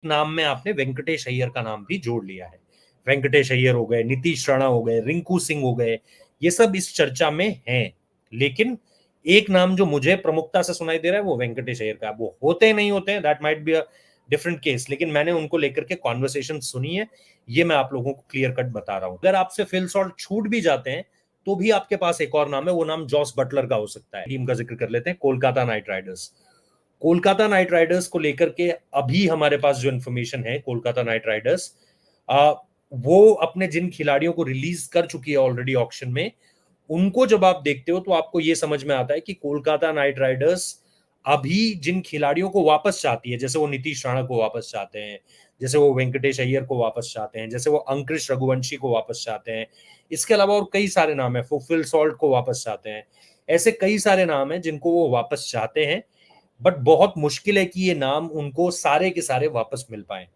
नाम में आपने वेंकटेश अय्यर का नाम भी जोड़ लिया है। वेंकटेश अय्यर हो गए, नीतीश राणा हो गए, रिंकू सिंह हो गए, ये सब इस चर्चा में हैं। लेकिन एक नाम जो मुझे प्रमुखता से सुनाई दे रहा है वो वेंकटेश अय्यर का। वो होते नहीं होते हैं, that might be a different case, लेकिन मैंने उनको लेकर के कॉन्वर्सेशन सुनी है, ये मैं आप लोगों को क्लियर कट बता रहा हूं। अगर आपसे फिल सॉल्ट छूट भी जाते हैं तो भी आपके पास एक और नाम है, वो नाम जॉस बटलर का हो सकता है। टीम का जिक्र कर लेते हैं, Kolkata Knight Riders. Kolkata Knight Riders को लेकर के अभी हमारे पास जो इन्फॉर्मेशन है, कोलकाता नाइट राइडर्स वो अपने जिन खिलाड़ियों को रिलीज कर चुकी है ऑलरेडी ऑक्शन में, उनको जब आप देखते हो तो आपको यह समझ में आता है कि कोलकाता नाइट राइडर्स अभी जिन खिलाड़ियों को वापस चाहती है, जैसे वो नीतीश राणा को वापस चाहते हैं, जैसे वो वेंकटेश अय्यर को वापस चाहते हैं, जैसे वो अंकुश रघुवंशी को वापस चाहते हैं, इसके अलावा और कई सारे नाम है, वो फिल सॉल्ट को वापस चाहते हैं, ऐसे कई सारे नाम हैं जिनको वो वापस चाहते हैं। बट बहुत मुश्किल है कि ये नाम उनको सारे के सारे वापस मिल पाए।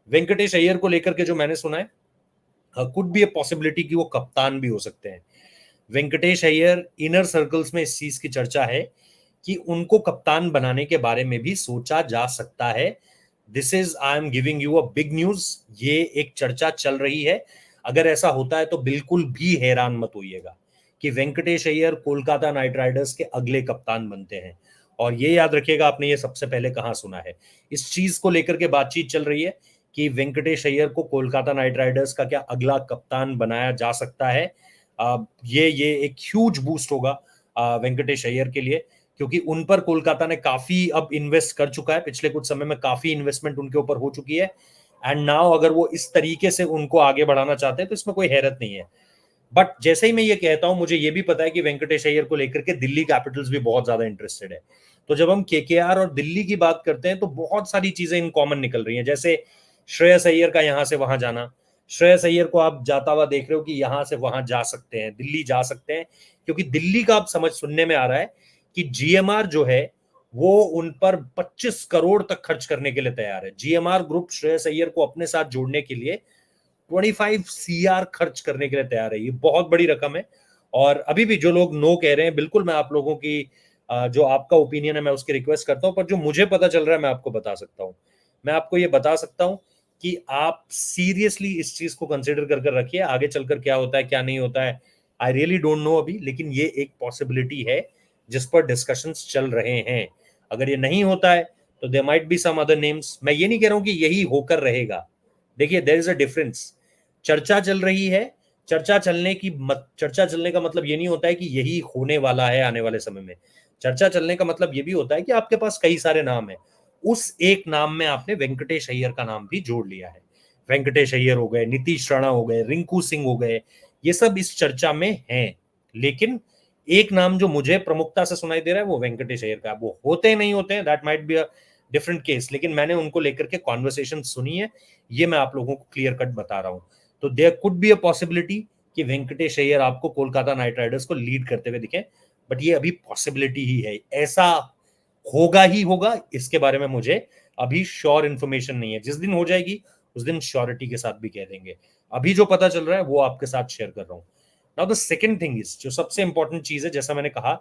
वेंकटेश अय्यर को लेकर के जो मैंने सुना है, कुड बी ए पॉसिबिलिटी कि वो कप्तान भी हो सकते हैं। वेंकटेश अय्यर इनर सर्कल्स में इस चीज की चर्चा है कि उनको कप्तान बनाने के बारे में भी सोचा जा सकता है। This is, I am giving you a big news, ये एक चर्चा चल रही है। अगर ऐसा होता है तो बिल्कुल भी हैरान मत होइएगा कि वेंकटेश अय्यर कोलकाता नाइट राइडर्स के अगले कप्तान बनते हैं। और ये याद रखिएगा, आपने ये सबसे पहले कहां सुना है, इस चीज को लेकर के बातचीत चल रही है कि वेंकटेश अय्यर को कोलकाता नाइट राइडर्स का क्या अगला कप्तान बनाया जा सकता है। ये एक ह्यूज बूस्ट होगा वेंकटेश अय्यर के लिए, क्योंकि उन पर कोलकाता ने काफी अब इन्वेस्ट कर चुका है, पिछले कुछ समय में काफी इन्वेस्टमेंट उनके ऊपर हो चुकी है। एंड नाउ अगर वो इस तरीके से उनको आगे बढ़ाना चाहते हैं तो इसमें कोई हैरत नहीं है। बट जैसे ही मैं ये कहता हूं, मुझे ये भी पता है कि वेंकटेश अय्यर को लेकर के दिल्ली कैपिटल्स भी बहुत ज्यादा इंटरेस्टेड है। तो जब हम केकेआर और दिल्ली की बात करते हैं तो बहुत सारी चीजें इन कॉमन निकल रही हैं, जैसे श्रेयस अय्यर का यहां से वहां जाना। श्रेयस अय्यर को आप जाता हुआ देख रहे हो कि यहां से वहां जा सकते हैं, दिल्ली जा सकते हैं, क्योंकि दिल्ली का आप समझ सुनने में आ रहा है कि जीएमआर जो है वो उन पर 25 करोड़ तक खर्च करने के लिए तैयार है। जीएमआर ग्रुप श्रेयस अय्यर को अपने साथ जोड़ने के लिए 25 सीआर खर्च करने के लिए तैयार है। ये बहुत बड़ी रकम है। और अभी भी जो लोग नो कह रहे हैं, बिल्कुल मैं आप लोगों की जो आपका ओपिनियन है मैं उसकी रिक्वेस्ट करता हूं, पर जो मुझे पता चल रहा है मैं आपको बता सकता हूं। मैं आपको ये बता सकता हूं कि आप सीरियसली इस चीज को कंसिडर कर कर रखिए, आगे चलकर क्या होता है क्या नहीं होता है आई रियली डोंट नो अभी, लेकिन ये एक पॉसिबिलिटी है जिस पर डिस्कशंस चल रहे हैं। अगर ये नहीं होता है तो there might be some other names. मैं ये नहीं कह रहा हूं कि यही होकर रहेगा। देखिए, देयर इज अ डिफरेंस। चर्चा चल रही है, चर्चा चलने का मतलब ये नहीं होता है कि यही होने वाला है आने वाले समय में। चर्चा चलने का मतलब ये भी होता है कि आपके पास कई सारे नाम हैं, उस एक नाम में आपने वेंकटेश अय्यर का नाम भी जोड़ लिया है। वेंकटेश अय्यर हो गए, नीतीश राणा हो गए, रिंकू सिंह हो गए, ये सब इस चर्चा में हैं। लेकिन एक नाम जो मुझे प्रमुखता से सुनाई दे रहा है वो वेंकटेश अय्यर का। वो होते नहीं होते हैं, that might be a different case, लेकिन मैंने उनको लेकर के कॉन्वर्सेशन सुनी है, ये मैं आप लोगों को क्लियर कट बता रहा हूं। तो there could be a possibility कि वेंकटेश अय्यर आपको कोलकाता नाइट राइडर्स को लीड करते हुए दिखे, बट ये अभी पॉसिबिलिटी ही है। ऐसा होगा ही होगा, इसके बारे में मुझे अभी श्योर इंफॉर्मेशन नहीं है। जिस दिन हो जाएगी उस दिन श्योरिटी के साथ भी कह देंगे। अभी जो पता चल रहा है वो आपके साथ शेयर कर रहा हूं। Now the second thing is, जो सबसे इंपॉर्टेंट चीज है, जैसा मैंने कहा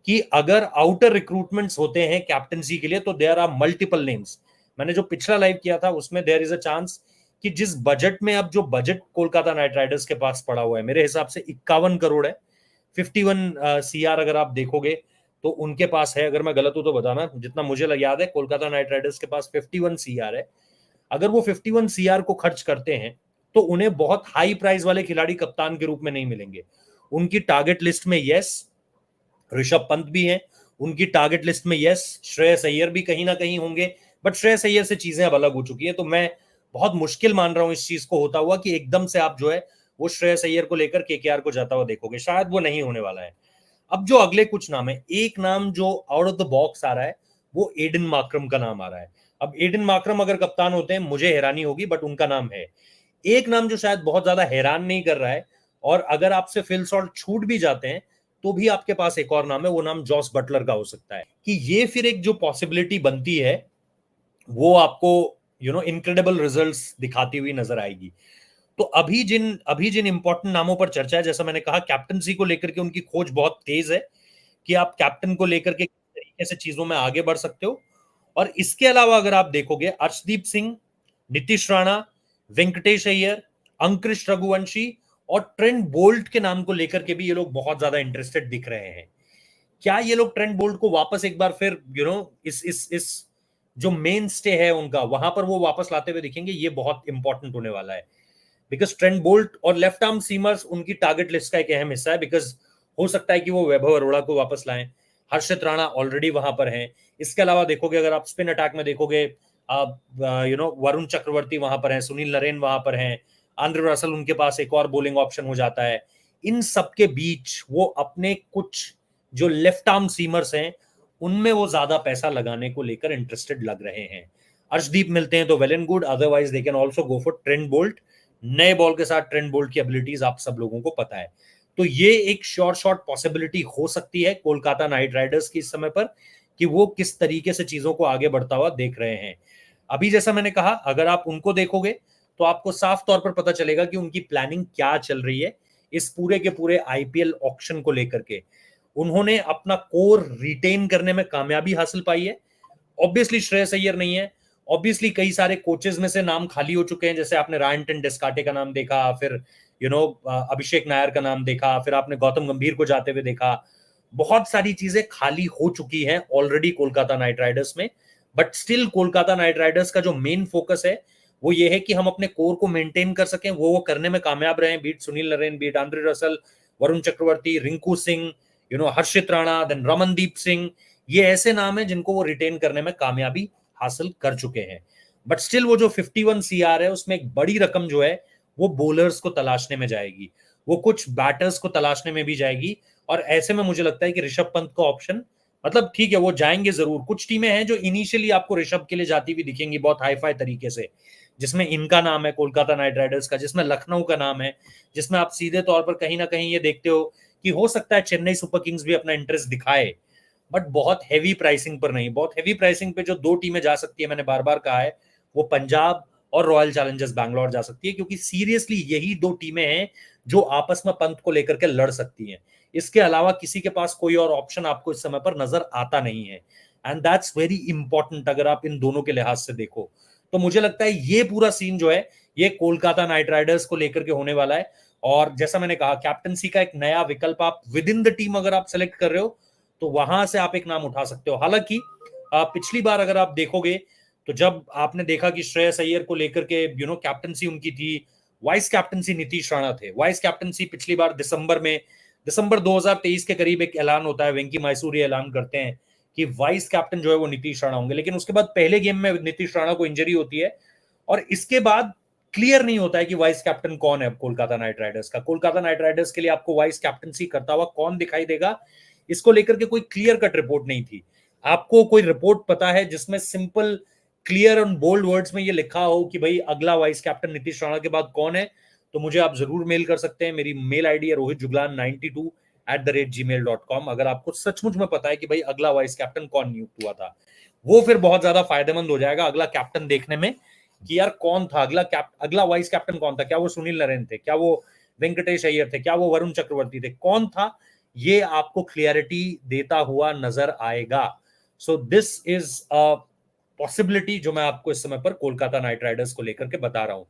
कि अगर आउटर रिक्रूटमेंट्स होते हैं कैप्टनसी के लिए तो देयर आर मल्टीपल नेम्स। मैंने जो पिछला लाइव किया था उसमें देयर इज अ चांस कि जिस बजट में, अब जो बजट कोलकाता नाइट राइडर्स के पास पड़ा हुआ है मेरे हिसाब से 51 करोड़ है, 51 सीआर अगर आप देखोगे तो उनके पास है। अगर मैं गलत हूं तो बताना, जितना मुझे याद है कोलकाता नाइट राइडर्स के पास 51 सीआर है। अगर वो 51 सीआर को खर्च करते हैं तो उन्हें बहुत हाई प्राइस वाले खिलाड़ी कप्तान के रूप में नहीं मिलेंगे। उनकी टारगेट लिस्ट में यस ऋषभ पंत भी हैं, उनकी टारगेट लिस्ट में यस श्रेयस अय्यर भी कहीं ना कहीं होंगे, बट श्रेयस अय्यर से चीजें अब अलग हो चुकी है। तो मैं बहुत मुश्किल मान रहा हूं इस चीज को होता हुआ कि एकदम से आप जो है वो श्रेयस अय्यर को लेकर केकेआर को जाता हुआ देखोगे, शायद वो नहीं होने वाला है। अब जो अगले कुछ नाम है, एक नाम जो आउट ऑफ द बॉक्स आ रहा है वो एडन मार्क्रम का नाम आ रहा है। अब एडन मार्क्रम अगर कप्तान होते हैं मुझे हैरानी होगी, बट उनका नाम है। एक नाम जो शायद बहुत ज्यादा हैरान नहीं कर रहा है, और अगर आपसे फिल सॉल्ट छूट भी जाते हैं तो भी आपके पास एक और नाम है, वो नाम जॉस बटलर का हो सकता है। कि ये फिर एक जो पॉसिबिलिटी बनती है वो आपको इनक्रेडिबल रिजल्ट्स दिखाती हुई नजर आएगी। तो अभी जिन इंपॉर्टेंट नामों पर चर्चा है, जैसा मैंने कहा कैप्टनसी को लेकर के उनकी खोज बहुत तेज है कि आप कैप्टन को लेकर के किस तरीके से चीजों में आगे बढ़ सकते हो। और इसके अलावा अगर आप देखोगे, अर्शदीप सिंह नीतीश राणा, वेंकटेश अय्यर, अंकुश रघुवंशी और ट्रेंट बोल्ट के नाम को लेकर के भी ये लोग बहुत ज्यादा इंटरेस्टेड दिख रहे हैं। क्या ये लोग ट्रेंट बोल्ट को वापस एक बार फिर इस जो मेन स्टे है उनका वहां पर वो वापस लाते हुए दिखेंगे? ये बहुत इंपॉर्टेंट होने वाला है, बिकॉज ट्रेंट बोल्ट और लेफ्ट आर्म सीमर्स उनकी टारगेट लिस्ट का एक अहम हिस्सा है, बिकॉज हो सकता है कि वो वैभव अरोड़ा को वापस लाएं। हर्षित राणा ऑलरेडी वहां पर हैं। इसके अलावा देखोगे, अगर आप स्पिन अटैक में देखोगे, आप वरुण चक्रवर्ती वहां पर हैं, सुनील नरेन वहां पर हैं, आंद्रे रसल उनके पास एक और बॉलिंग ऑप्शन हो जाता है। इन सबके बीच वो अपने कुछ जो लेफ्ट आर्म सीमर्स हैं उनमें वो ज्यादा पैसा लगाने को लेकर इंटरेस्टेड लग रहे हैं। अर्शदीप मिलते हैं तो well and good, otherwise they can also go for Trent Boult. नए बॉल के साथ ट्रेंट बोल्ट की एबिलिटीज आप सब लोगों को पता है। तो ये एक शॉर्ट पॉसिबिलिटी हो सकती है कोलकाता नाइट राइडर्स की इस समय पर, कि वो किस तरीके से चीजों को आगे बढ़ता हुआ देख रहे हैं। अभी जैसा मैंने कहा, अगर आप उनको देखोगे तो आपको साफ तौर पर पता चलेगा कि उनकी प्लानिंग क्या चल रही है इस पूरे के पूरे आईपीएल ऑक्शन को लेकर के। उन्होंने अपना कोर रिटेन करने में कामयाबी हासिल पाई है। ऑब्वियसली श्रेयस अय्यर नहीं है, ऑब्वियसली कई सारे कोचेस में से नाम खाली हो चुके हैं, जैसे आपने रायन डेस्काटे का नाम देखा, फिर अभिषेक नायर का नाम देखा, फिर आपने गौतम गंभीर को जाते हुए देखा। बहुत सारी चीजें खाली हो चुकी हैं ऑलरेडी कोलकाता नाइट राइडर्स में। But still Kolkata Knight Riders का जो मेन फोकस है वो ये है कि हम अपने कोर को मेंटेन कर सकें। वो करने में कामयाब रहे, बीट सुनील नरेन, बीट Andre Russell, Varun Chakravarthy, Rinku Singh, Harshit Rana, then Ramandeep Singh. ये ऐसे नाम है जिनको वो रिटेन करने में कामयाबी हासिल कर चुके हैं। बट स्टिल वो जो 51 सीआर है उसमें एक बड़ी रकम जो है वो बॉलर्स को तलाशने में जाएगी, वो कुछ बैटर्स को तलाशने में भी जाएगी। और ऐसे में मुझे लगता है कि ऋषभ पंत का ऑप्शन, मतलब ठीक है वो जाएंगे जरूर। कुछ टीमें हैं जो इनिशियली आपको ऋषभ के लिए जाती हुई दिखेंगी बहुत हाईफाई तरीके से, जिसमें इनका नाम है कोलकाता नाइट राइडर्स का, जिसमें लखनऊ का नाम है, जिसमें आप सीधे तौर पर कहीं ना कहीं ये देखते हो कि हो सकता है चेन्नई सुपर किंग्स भी अपना इंटरेस्ट दिखाए, बट बहुत हैवी प्राइसिंग पर नहीं। बहुत हैवी प्राइसिंग पे जो दो टीमें जा सकती है, मैंने बार बार कहा है, वो पंजाब और रॉयल चैलेंजर्स बैंगलोर जा सकती है, क्योंकि सीरियसली यही दो टीमें हैं जो आपस में पंत को लेकर के लड़ सकती हैं। इसके अलावा किसी के पास कोई और ऑप्शन आपको इस समय पर नजर आता नहीं है, एंड दैट्स वेरी इंपॉर्टेंट अगर आप इन दोनों के लिहाज से देखो। तो मुझे लगता है ये पूरा सीन जो है ये कोलकाता नाइट राइडर्स को लेकर के होने वाला है। और जैसा मैंने कहा, कैप्टनसी का एक नया विकल्प आप विद इन द टीम अगर आप सेलेक्ट कर रहे हो तो वहां से आप एक नाम उठा सकते हो। हालांकि पिछली बार अगर आप देखोगे तो जब आपने देखा कि श्रेयस अय्यर को लेकर के कैप्टनसी उनकी थी, वाइस कैप्टनसी नीतीश राणा थे। वाइस कैप्टनसी पिछली बार दिसंबर 2023 के करीब एक ऐलान होता है, वेंकी मैसूरी ऐलान करते हैं कि वाइस कैप्टन जो है वो नीतीश राणा होंगे। लेकिन उसके बाद पहले गेम में नीतीश राणा को इंजरी होती है और इसके बाद क्लियर नहीं होता है कि वाइस कैप्टन कौन है कोलकाता नाइट राइडर्स का। कोलकाता नाइट राइडर्स के लिए आपको वाइस कैप्टनसी करता हुआ कौन दिखाई देगा, इसको लेकर के कोई क्लियर कट रिपोर्ट नहीं थी। आपको कोई रिपोर्ट पता है जिसमें सिंपल क्लियर और बोल्ड वर्ड्स में ये लिखा हो कि भाई अगला वाइस कैप्टन नीतीश राणा के बाद कौन है, तो मुझे आप जरूर मेल कर सकते हैं। मेरी मेल आईडी है rohitjuglan92@gmail.com। अगर आपको सचमुच में पता है कि भाई अगला वाइस कैप्टन कौन नियुक्त हुआ था, वो फिर बहुत ज्यादा फायदेमंद हो जाएगा अगला कैप्टन देखने में कि यार कौन था अगला वाइस कैप्टन कौन था। क्या वो सुनील नरेन थे, क्या वो वेंकटेश अय्यर थे, क्या वो वरुण चक्रवर्ती थे, कौन था, ये आपको क्लियरिटी देता हुआ नजर आएगा। So this is a possibility जो मैं आपको इस समय पर कोलकाता नाइट राइडर्स को लेकर के बता रहा हूं।